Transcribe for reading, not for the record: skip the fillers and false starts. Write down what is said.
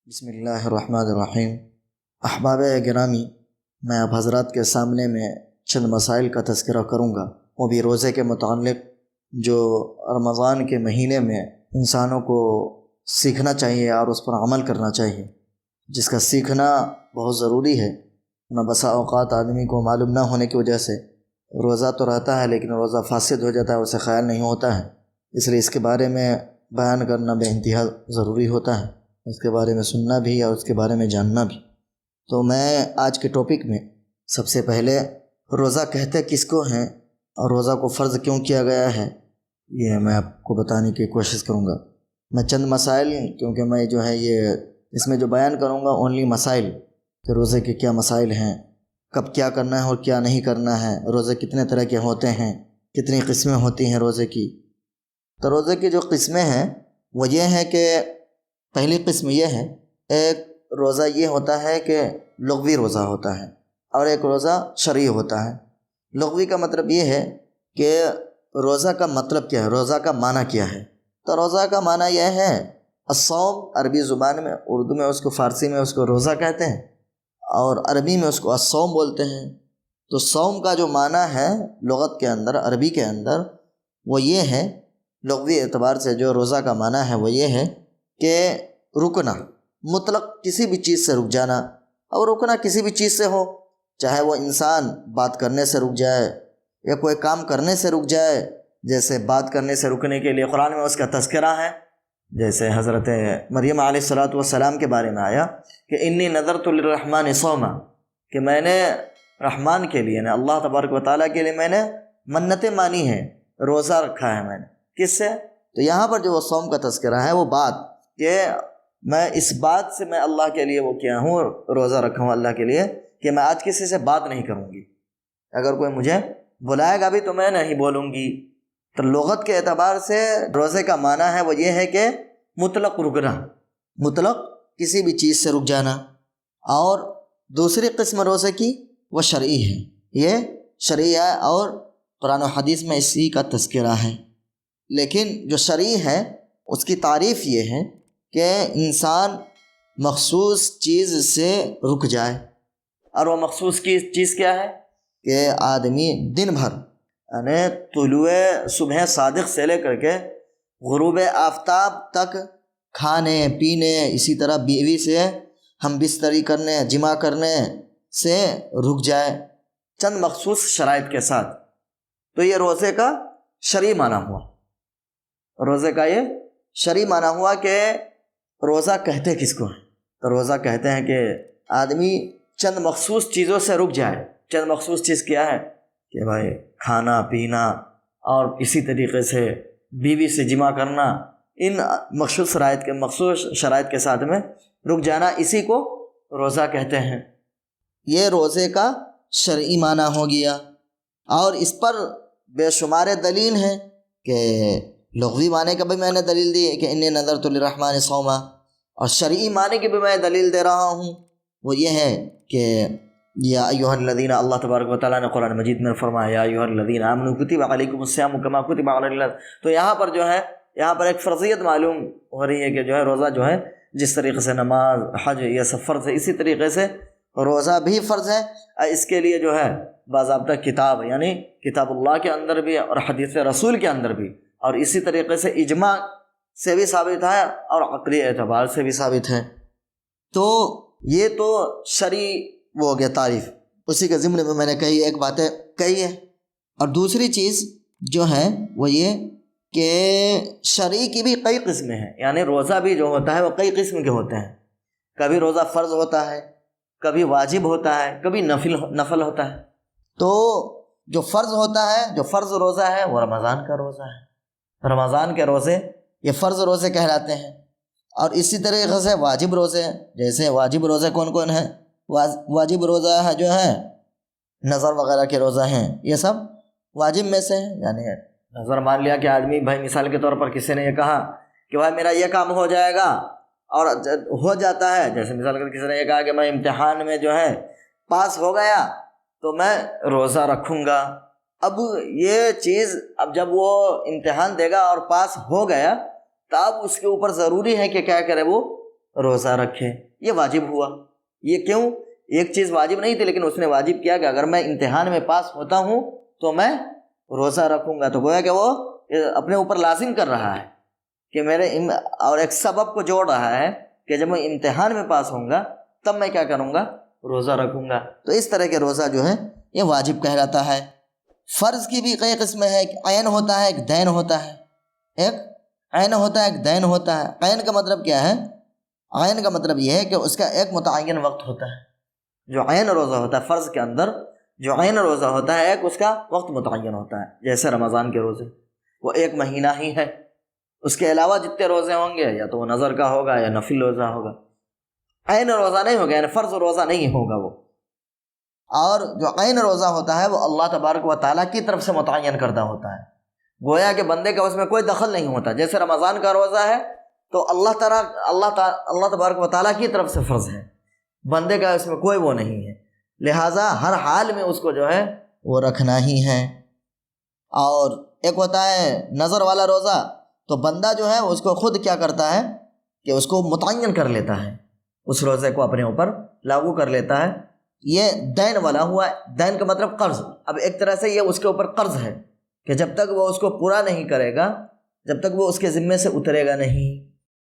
بسم اللہ الرحمن الرحیم۔ احباب گرامی، میں آپ حضرات کے سامنے میں چند مسائل کا تذکرہ کروں گا، وہ بھی روزے کے متعلق، جو رمضان کے مہینے میں انسانوں کو سیکھنا چاہیے اور اس پر عمل کرنا چاہیے، جس کا سیکھنا بہت ضروری ہے۔ بسا اوقات آدمی کو معلوم نہ ہونے کی وجہ سے روزہ تو رہتا ہے لیکن روزہ فاسد ہو جاتا ہے، اسے خیال نہیں ہوتا ہے، اس لیے اس کے بارے میں بیان کرنا بے انتہا ضروری ہوتا ہے، اس کے بارے میں سننا بھی اور اس کے بارے میں جاننا بھی۔ تو میں آج کے ٹاپک میں سب سے پہلے روزہ کہتے کس کو ہیں اور روزہ کو فرض کیوں کیا گیا ہے، یہ میں آپ کو بتانے کی کوشش کروں گا۔ میں چند مسائل، کیونکہ میں جو ہے یہ اس میں جو بیان کروں گا اونلی مسائل، کہ روزے کے کیا مسائل ہیں، کب کیا کرنا ہے اور کیا نہیں کرنا ہے، روزے کتنے طرح کے ہوتے ہیں، کتنی قسمیں ہوتی ہیں روزے کی۔ تو روزے کی جو قسمیں ہیں وہ یہ ہیں کہ پہلی قسم یہ ہے، ایک روزہ یہ ہوتا ہے کہ لغوی روزہ ہوتا ہے اور ایک روزہ شرعی ہوتا ہے۔ لغوی کا مطلب یہ ہے کہ روزہ کا مطلب کیا ہے، روزہ کا معنی کیا ہے۔ تو روزہ کا معنی یہ ہے الصوم، عربی زبان میں، اردو میں اس کو، فارسی میں اس کو روزہ کہتے ہیں اور عربی میں اس کو الصوم بولتے ہیں۔ تو صوم کا جو معنی ہے لغت کے اندر، عربی کے اندر، وہ یہ ہے، لغوی اعتبار سے جو روزہ کا معنی ہے وہ یہ ہے کہ رکنا، مطلق کسی بھی چیز سے رک جانا، اور رکنا کسی بھی چیز سے ہو، چاہے وہ انسان بات کرنے سے رک جائے یا کوئی کام کرنے سے رک جائے۔ جیسے بات کرنے سے رکنے کے لیے قرآن میں اس کا تذکرہ ہے، جیسے حضرت مریم علیہ السلام کے بارے میں آیا کہ انی نذرت للرحمن صوما، کہ میں نے رحمان کے لیے، نے اللہ تبارک و تعالیٰ کے لیے میں نے منتیں مانی ہیں، روزہ رکھا ہے میں نے۔ کس سے؟ تو یہاں پر جو وہ صوم کا تذکرہ ہے وہ بات، کہ میں اس بات سے میں اللہ کے لیے وہ کیا ہوں، روزہ رکھا ہوں اللہ کے لیے، کہ میں آج کسی سے بات نہیں کروں گی، اگر کوئی مجھے بلائے گا بھی تو میں نہیں بولوں گی۔ تو لغت کے اعتبار سے روزے کا معنی ہے وہ یہ ہے کہ مطلق رکنا، مطلق کسی بھی چیز سے رک جانا۔ اور دوسری قسم روزے کی وہ شرعی ہے، یہ شرعی ہے اور قرآن و حدیث میں اسی کا تذکرہ ہے۔ لیکن جو شرعی ہے اس کی تعریف یہ ہے کہ انسان مخصوص چیز سے رک جائے، اور وہ مخصوص چیز کیا ہے کہ آدمی دن بھر، یعنی طلوع صبح صادق سے لے کر کے غروب آفتاب تک کھانے پینے، اسی طرح بیوی سے ہم بستری کرنے، جمع کرنے سے رک جائے، چند مخصوص شرائط کے ساتھ۔ تو یہ روزے کا شرعی معنی ہوا، روزے کا یہ شرعی معنی ہوا کہ روزہ کہتے کس کو ہیں۔ تو روزہ کہتے ہیں کہ آدمی چند مخصوص چیزوں سے رک جائے۔ چند مخصوص چیز کیا ہے کہ بھائی کھانا پینا اور اسی طریقے سے بیوی سے جمع کرنا، ان مخصوص شرائط کے ساتھ میں رک جانا، اسی کو روزہ کہتے ہیں۔ یہ روزے کا شرعی معنی ہو گیا۔ اور اس پر بے شمار دلیل ہیں، کہ لغوی معنی کا بھی میں نے دلیل دی کہ انی نذرت للرحمن صوما، اور شرعی معنی کی بھی میں دلیل دے رہا ہوں، وہ یہ ہے کہ یا ایھا الذین، اللہ تبارک و تعالیٰ نے قرآن مجید میں فرمایا یا ایھا الذین آمنوا کتب علیکم الصیام کما کتب علی الذین۔ تو یہاں پر جو ہے، یہاں پر ایک فرضیت معلوم ہو رہی ہے کہ جو ہے روزہ جو ہے، جس طریقے سے نماز، حج، یہ سب فرض ہے، اسی طریقے سے روزہ بھی فرض ہے۔ اس کے لیے جو ہے باضابطہ کتاب، یعنی کتاب اللہ کے اندر بھی اور حدیث رسول کے اندر بھی، اور اسی طریقے سے اجماع سے بھی ثابت ہے اور عقلی اعتبار سے بھی ثابت ہے۔ تو یہ تو شرعی وہ ہو گیا تعریف، اسی کے ضمن میں نے کئی ایک باتیں کہی ہے۔ اور دوسری چیز جو ہے وہ یہ کہ شرعی کی بھی کئی قسمیں ہیں، یعنی روزہ بھی جو ہوتا ہے وہ کئی قسم کے ہوتے ہیں۔ کبھی روزہ فرض ہوتا ہے، کبھی واجب ہوتا ہے، کبھی نفل ہوتا ہے۔ تو جو فرض ہوتا ہے، جو فرض روزہ ہے وہ رمضان کا روزہ ہے، رمضان کے روزے یہ فرض روزے کہلاتے ہیں۔ اور اسی طریقے سے واجب روزے، جیسے واجب روزے کون کون ہیں، واجب روزہ ہے جو ہے نظر وغیرہ کے روزہ ہیں، یہ سب واجب میں سے ہیں۔ یعنی نظر مان لیا کہ آدمی، بھائی مثال کے طور پر کسی نے یہ کہا کہ بھائی میرا یہ کام ہو جائے گا، اور ہو جاتا ہے، جیسے مثال کے کسی نے یہ کہا کہ میں امتحان میں جو ہے پاس ہو گیا تو میں روزہ رکھوں گا۔ اب یہ چیز، اب جب وہ امتحان دے گا اور پاس ہو گیا، تب اس کے اوپر ضروری ہے کہ کیا کرے، وہ روزہ رکھے، یہ واجب ہوا۔ یہ کیوں؟ ایک چیز واجب نہیں تھی لیکن اس نے واجب کیا کہ اگر میں امتحان میں پاس ہوتا ہوں تو میں روزہ رکھوں گا، تو گویا کہ وہ اپنے اوپر لازم کر رہا ہے کہ اور ایک سبب کو جوڑ رہا ہے کہ جب میں امتحان میں پاس ہوں گا تب میں کیا کروں گا؟ روزہ رکھوں گا۔ تو اس طرح کے روزہ جو ہے یہ واجب کہلاتا ہے۔ فرض کی بھی کئی قسمیں ہیں، ایک عین ہوتا ہے، ایک دین ہوتا ہے۔ ایک عین ہوتا ہے، ایک دین ہوتا ہے۔ عین کا مطلب کیا ہے؟ عین کا مطلب یہ ہے کہ اس کا ایک متعین وقت ہوتا ہے۔ جو عین روزہ ہوتا ہے فرض کے اندر، جو عین روزہ ہوتا ہے ایک اس کا وقت متعین ہوتا ہے، جیسے رمضان کے روزے وہ ایک مہینہ ہی ہے، اس کے علاوہ جتنے روزے ہوں گے یا تو وہ نظر کا ہوگا یا نفل روزہ ہوگا، عین روزہ نہیں ہوگا، یعنی فرض روزہ نہیں ہوگا وہ۔ اور جو عین روزہ ہوتا ہے وہ اللہ تبارک و تعالیٰ کی طرف سے متعین کردہ ہوتا ہے، گویا کہ بندے کا اس میں کوئی دخل نہیں ہوتا۔ جیسے رمضان کا روزہ ہے تو اللہ تبارک و تعالیٰ کی طرف سے فرض ہے، بندے کا اس میں کوئی وہ نہیں ہے، لہٰذا ہر حال میں اس کو جو ہے وہ رکھنا ہی ہے۔ اور ایک ہوتا ہے نظر والا روزہ، تو بندہ جو ہے اس کو خود کیا کرتا ہے کہ اس کو متعین کر لیتا ہے، اس روزے کو اپنے اوپر لاگو کر لیتا ہے۔ یہ دین والا ہوا، دین کا مطلب قرض۔ اب ایک طرح سے یہ اس کے اوپر قرض ہے کہ جب تک وہ اس کو پورا نہیں کرے گا، جب تک وہ اس کے ذمے سے اترے گا نہیں،